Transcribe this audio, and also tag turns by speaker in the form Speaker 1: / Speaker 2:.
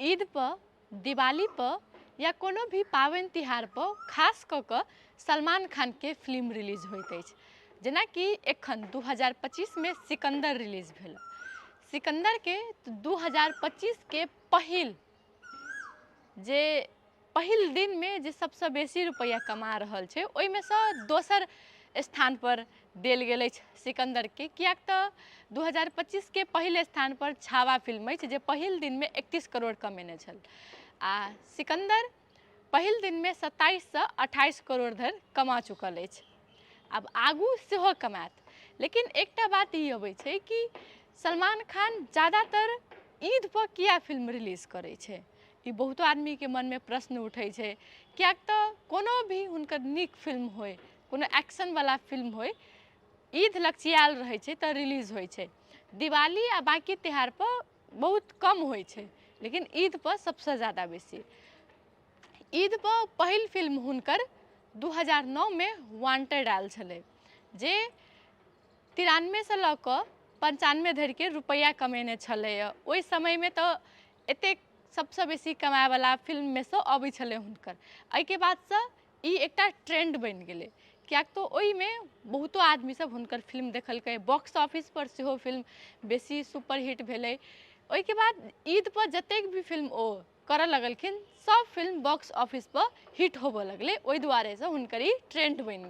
Speaker 1: ईद पर, दिवाली पर या कोनो भी पावन तिहार पर खास कऽ सलमान खान के फिल्म रिलीज होइत अछि। जेना कि एखन 2025 में सिकंदर रिलीज भेल। सिकंदर के 2025 के पहिल दिन में जे सबसे बेसी रुपया कमा रहल छै, ओहि में से दोसर स्थान पर देल गेल अछि सिकंदर के। कियाक तऽ 2025 के पहिल स्थान पर छावा फिल्म अछि जे पहिल दिन में 31 करोड़ कमेने छल, आ सिकंदर पहिल दिन में 27 से 28 करोड़ धरि कमा चुकल अछि। अब आगू सेहो कमात, लेकिन एकटा बात ई अबै छै कि सलमान खान ज़्यादातर ईद पर किया फिल्म रिलीज करै छै। ई बहुतो आदमी के मन में प्रश्न उठै छै। कियाक तऽ कोनो भी हुनकर नीक फिल्म होय, कोनो एक्शन वाला फिल्म होय, ईद लक्षियाल रहै छै तऽ रिलीज होइ छै। दिवाली आ बाकी त्यौहार पर बहुत कम होइ छै, लेकिन ईद पर सबसे ज़्यादा बेसी। ईद पर पहिल फिल्म हुनकर 2009 में वांटेड आयल छलै, जे 93 से लऽ कऽ 95 धरि के रुपया कमेने छलै। ओहि समय में तो एतेक सबसे बेसी कमाए वाला फिल्म में से अबै छलै हुनकर। एहिके बाद से ई एकटा ट्रेंड बनि गेलै, कियाक तो ओहि में बहुतो आदमी सब हुनकर फिल्म देखलकै। बॉक्स ऑफिस पर सेहो फिल्म बेसी सुपरहिट भेलै। ओहिके बाद ईद पर जतेक भी फिल्म ओ करऽ लगलखिन, सब फिल्म बॉक्स ऑफिस पर हिट होबऽ लगलै। ओहि दुआरे से हुनकर ई ट्रेंड बनि गेलै।